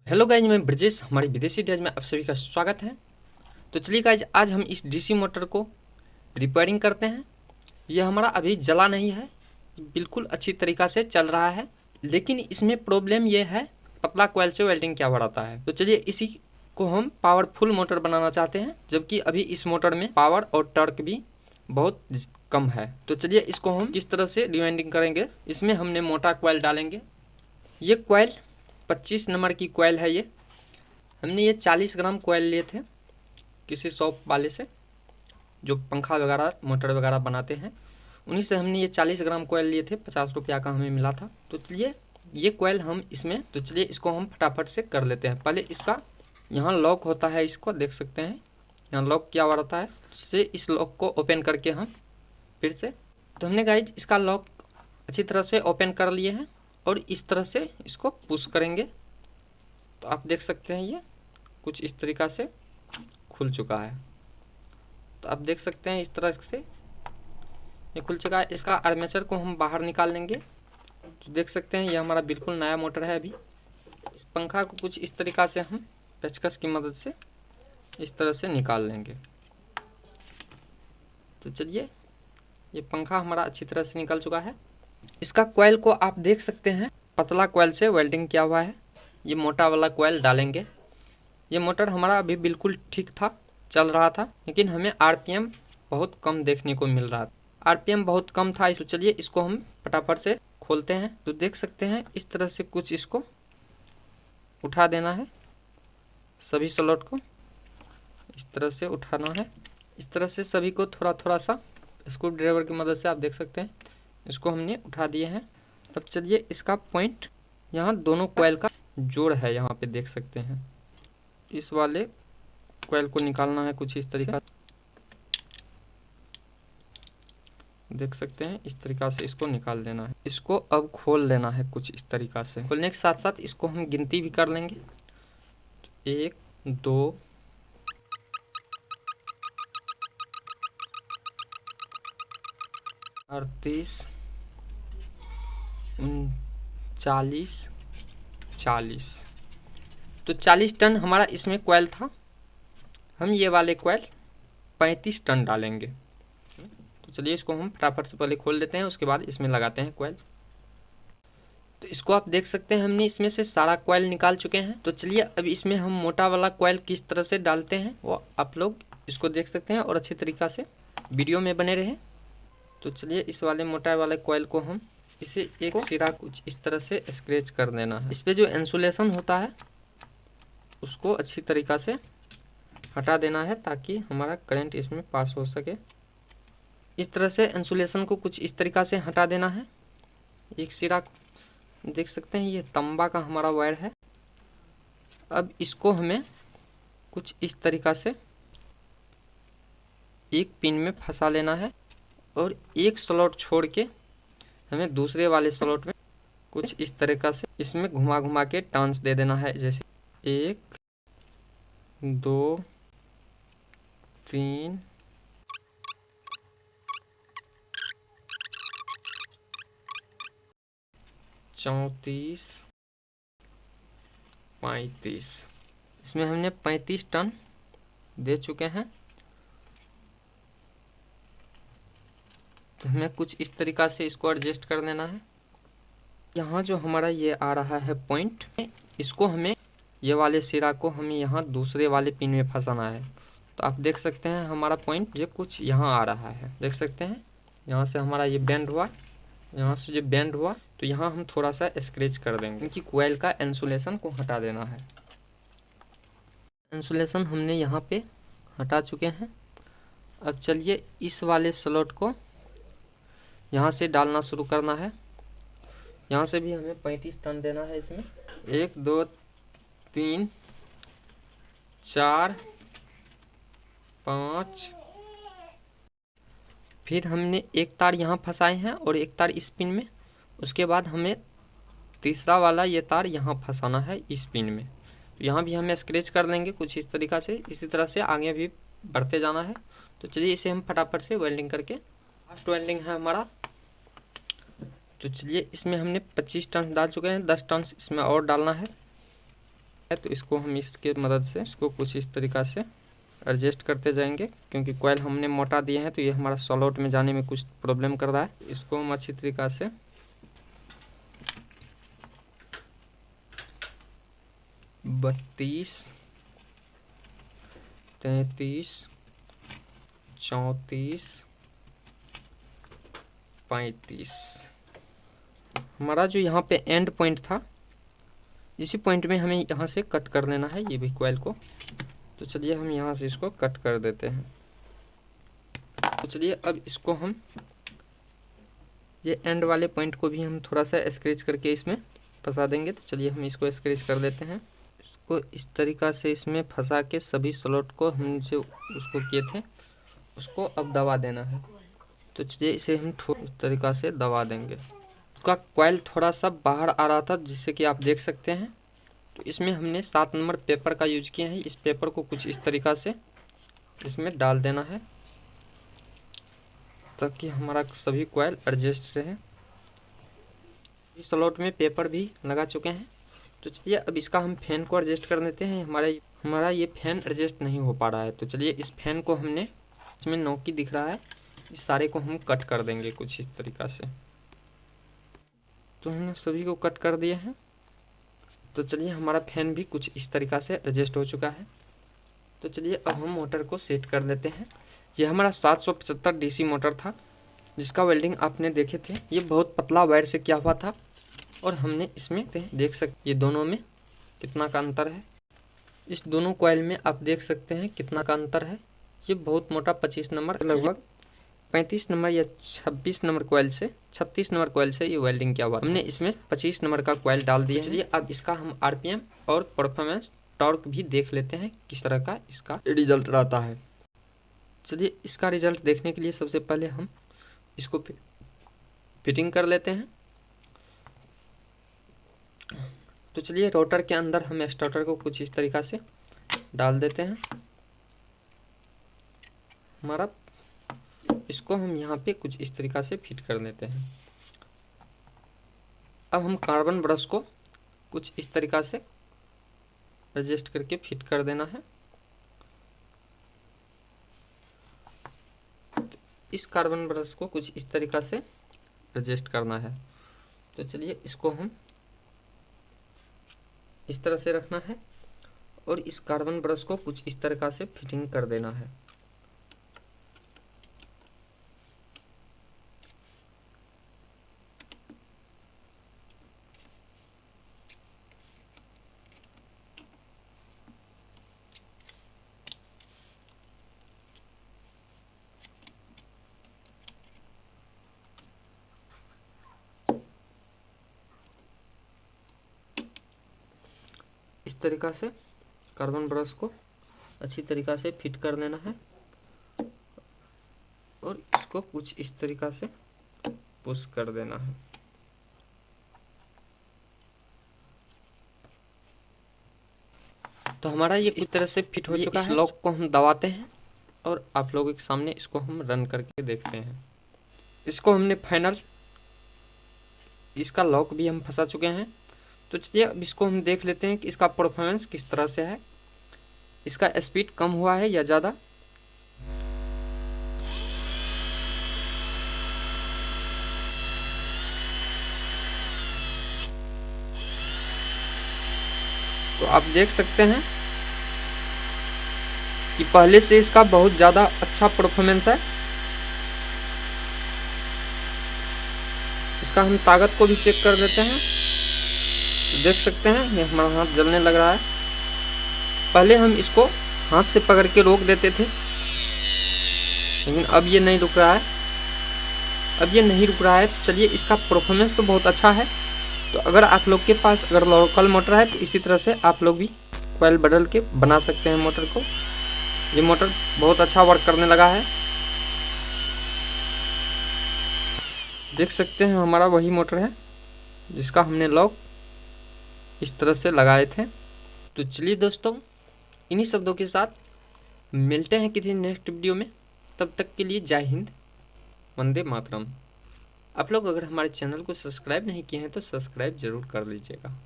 Hello guys, मैं ब्रजेश। हमारी विदेशी डेज में आप सभी का स्वागत है। तो चलिए गाइज, आज हम इस डीसी मोटर को रिपेयरिंग करते हैं। ये हमारा अभी जला नहीं है, बिल्कुल अच्छी तरीक़ा से चल रहा है, लेकिन इसमें प्रॉब्लम ये है पतला कॉइल से वेल्डिंग क्या बढ़ाता है। तो चलिए इसी को हम पावरफुल मोटर बनाना चाहते हैं, जबकि अभी इस मोटर में पावर और टॉर्क भी बहुत कम है। तो चलिए इसको हम किस तरह से रिवाइंडिंग करेंगे। इसमें हमने मोटा कॉइल डालेंगे। ये कॉइल 25 नंबर की कॉइल है। ये हमने ये 40 ग्राम कॉइल लिए थे किसी शॉप वाले से, जो पंखा वगैरह मोटर वगैरह बनाते हैं, उन्हीं से हमने ये 40 ग्राम कॉइल लिए थे। 50 रुपया का हमें मिला था। तो चलिए ये कॉइल हम इसमें, तो चलिए इसको हम फटाफट से कर लेते हैं। पहले इसका यहाँ लॉक होता है, इसको देख सकते हैं, यहाँ लॉक किया हुआ रहता है। इससे इस लॉक को ओपन करके हम फिर से, तो हमने गाइज इसका लॉक अच्छी तरह से ओपन कर लिए हैं और इस तरह से इसको पुश करेंगे तो आप देख सकते हैं ये कुछ इस तरीक़ा से खुल चुका है। तो आप देख सकते हैं इस तरह से ये खुल चुका है। इसका आर्मेचर को हम बाहर निकाल लेंगे। तो देख सकते हैं ये हमारा बिल्कुल नया मोटर है। अभी इस पंखा को कुछ इस तरीक़ा से हम पेचकस की मदद से इस तरह से निकाल लेंगे। तो चलिए ये पंखा हमारा अच्छी तरह से निकल चुका है। इसका कॉइल को आप देख सकते हैं, पतला कॉइल से वेल्डिंग किया हुआ है। ये मोटा वाला कॉइल डालेंगे। ये मोटर हमारा अभी बिल्कुल ठीक था, चल रहा था, लेकिन हमें आरपीएम बहुत कम देखने को मिल रहा था। आरपीएम बहुत कम था। तो चलिए इसको हम फटाफट से खोलते हैं। तो देख सकते हैं इस तरह से कुछ इसको उठा देना है। सभी स्लॉट को इस तरह से उठाना है। इस तरह से सभी को थोड़ा थोड़ा सा स्क्रू ड्राइवर की मदद से आप देख सकते हैं इसको हमने उठा दिए हैं। अब चलिए इसका पॉइंट, यहाँ दोनों कॉइल का जोड़ है, यहाँ पे देख सकते हैं। इस वाले कॉइल को निकालना है कुछ इस तरीका, देख सकते हैं इस तरीका से इसको निकाल देना है। इसको अब खोल लेना है कुछ इस तरीका से। खोलने के साथ साथ इसको हम गिनती भी कर लेंगे। 1 2 38 39 40। तो 40 टन हमारा इसमें कॉइल था। हम ये वाले कॉइल 35 टन डालेंगे। तो चलिए इसको हम फटाफट से पहले खोल लेते हैं, उसके बाद इसमें लगाते हैं कॉइल। तो इसको आप देख सकते हैं हमने इसमें से सारा कॉइल निकाल चुके हैं। तो चलिए अब इसमें हम मोटा वाला कॉइल किस तरह से डालते हैं वो आप लोग इसको देख सकते हैं और अच्छी तरीक़ा से वीडियो में बने रहें। तो चलिए इस वाले मोटा वाले कॉइल को हम इसे एक सिरा कुछ इस तरह से स्क्रैच कर देना है। इस पर जो इंसुलेशन होता है उसको अच्छी तरीक़ा से हटा देना है, ताकि हमारा करंट इसमें पास हो सके। इस तरह से इंसुलेशन को कुछ इस तरीक़ा से हटा देना है। एक सिरा देख सकते हैं, ये तांबा का हमारा वायर है। अब इसको हमें कुछ इस तरीक़ा से एक पिन में फंसा लेना है और एक स्लॉट छोड़ के हमें दूसरे वाले स्लॉट में कुछ इस तरीक़ा से इसमें घुमा घुमा के टर्न्स दे देना है। जैसे 1 2 3 34 35। इसमें हमने 35 टन दे चुके हैं। तो हमें कुछ इस तरीक़ा से इसको एडजस्ट कर देना है। यहाँ जो हमारा ये आ रहा है पॉइंट, इसको हमें ये वाले सिरा को हमें यहाँ दूसरे वाले पिन में फंसाना है। तो आप देख सकते हैं हमारा पॉइंट ये कुछ यहाँ आ रहा है, देख सकते हैं। यहाँ से हमारा ये बेंड हुआ, यहाँ से जो बेंड हुआ, तो यहाँ हम थोड़ा सा स्क्रैच कर देंगे, क्योंकि कॉइल का इंसुलेशन को हटा देना है। इंसुलेशन हमने यहाँ पे हटा चुके हैं। अब चलिए इस वाले स्लॉट को यहाँ से डालना शुरू करना है। यहाँ से भी हमें 35 टन देना है इसमें। 1 2 3 4 5। फिर हमने एक तार यहाँ फंसाए हैं और एक तार इस पिन में। उसके बाद हमें तीसरा वाला ये तार यहाँ फंसाना है इस पिन में। तो यहाँ भी हम स्क्रैच कर लेंगे कुछ इस तरीक़ा से। इसी तरह से आगे भी बढ़ते जाना है। तो चलिए इसे हम फटाफट से वेल्डिंग करके, लास्ट वेल्डिंग है हमारा। तो चलिए इसमें हमने 25 टन डाल चुके हैं, 10 टन इसमें और डालना है। है तो इसको हम इसके मदद से इसको कुछ इस तरीक़ा से एडजस्ट करते जाएंगे, क्योंकि कॉइल हमने मोटा दिए हैं तो ये हमारा स्लॉट में जाने में कुछ प्रॉब्लम कर रहा है। इसको हम अच्छी तरीक़ा से 32, 33, 34, 35 हमारा जो यहाँ पे एंड पॉइंट था, इसी पॉइंट में हमें यहाँ से कट कर लेना है ये भी कॉइल को। तो चलिए हम यहाँ से इसको कट कर देते हैं। तो चलिए अब इसको हम ये एंड वाले पॉइंट को भी हम थोड़ा सा स्क्रैच करके इसमें फंसा देंगे। तो चलिए हम इसको स्क्रैच कर लेते हैं। इसको इस तरीक़ा से इसमें फंसा के सभी स्लॉट को हम जो उसको किए थे उसको अब दबा देना है। तो चलिए इसे हम इस तरीक़ा से दबा देंगे। उसका कॉइल थोड़ा सा बाहर आ रहा था, जिससे कि आप देख सकते हैं। तो इसमें हमने 7 नंबर पेपर का यूज किया है। इस पेपर को कुछ इस तरीक़ा से इसमें डाल देना है ताकि हमारा सभी कॉइल एडजस्ट रहे। इस स्लॉट में पेपर भी लगा चुके हैं। तो चलिए अब इसका हम फैन को एडजस्ट कर देते हैं। हमारा ये फैन एडजस्ट नहीं हो पा रहा है। तो चलिए इस फैन को हमने, इसमें नोकी दिख रहा है, इस सारे को हम कट कर देंगे कुछ इस तरीक़ा से। तो हमने सभी को कट कर दिए हैं। तो चलिए हमारा फैन भी कुछ इस तरीक़ा से एडजस्ट हो चुका है। तो चलिए अब हम मोटर को सेट कर लेते हैं। ये हमारा 775 डीसी मोटर था, जिसका वेल्डिंग आपने देखे थे। ये बहुत पतला वायर से किया हुआ था और हमने इसमें देख सकते ये दोनों में कितना का अंतर है। इस दोनों कॉइल में आप देख सकते हैं कितना का अंतर है। ये बहुत मोटा 25 नंबर, लगभग 35 नंबर या 26 नंबर कॉइल से 36 नंबर कॉइल से ये वेल्डिंग किया हुआ। हमने इसमें 25 नंबर का कॉइल डाल दिया। चलिए अब इसका हम आरपीएम और परफॉर्मेंस टॉर्क भी देख लेते हैं किस तरह का इसका रिजल्ट रहता है। चलिए इसका रिजल्ट देखने के लिए सबसे पहले हम इसको फिटिंग कर लेते हैं। तो चलिए रोटर के अंदर हम स्टार्टर को कुछ इस तरीक़ा से डाल देते हैं। हमारा इसको हम यहाँ पे कुछ इस तरीक़ा से फिट कर देते हैं। अब हम कार्बन ब्रश को कुछ इस तरीक़ा से एडजस्ट करके फिट कर देना है। तो इस कार्बन ब्रश को कुछ इस तरीक़ा से एडजस्ट करना है। तो चलिए इसको हम इस तरह से रखना है और इस कार्बन ब्रश को कुछ इस तरीक़ा से फिटिंग कर देना है। इस तरीक़ा से कार्बन ब्रश को अच्छी तरीक़ा से फिट कर लेना है और इसको कुछ इस तरीक़ा से पुश कर देना है। तो हमारा ये इस तरह से फिट हो चुका है। इस लॉक को हम दबाते हैं और आप लोगों के सामने इसको हम रन करके देखते हैं। इसको हमने फाइनल, इसका लॉक भी हम फंसा चुके हैं। तो चलिए अब इसको हम देख लेते हैं कि इसका परफॉर्मेंस किस तरह से है, इसका स्पीड कम हुआ है या ज़्यादा। तो आप देख सकते हैं कि पहले से इसका बहुत ज़्यादा अच्छा परफॉर्मेंस है। इसका हम ताकत को भी चेक कर देते हैं। तो देख सकते हैं ये हमारा हाथ जलने लग रहा है। पहले हम इसको हाथ से पकड़ के रोक देते थे, लेकिन अब ये नहीं रुक रहा है। तो चलिए इसका परफॉर्मेंस तो बहुत अच्छा है। तो अगर आप लोग के पास अगर लोकल मोटर है तो इसी तरह से आप लोग भी कॉइल बदल के बना सकते हैं मोटर को। ये मोटर बहुत अच्छा वर्क करने लगा है। देख सकते हैं हमारा वही मोटर है जिसका हमने लॉक इस तरह से लगाए थे। तो चलिए दोस्तों, इन्हीं शब्दों के साथ मिलते हैं किसी नेक्स्ट वीडियो में। तब तक के लिए जय हिंद, वंदे मातरम। आप लोग अगर हमारे चैनल को सब्सक्राइब नहीं किए हैं तो सब्सक्राइब जरूर कर लीजिएगा।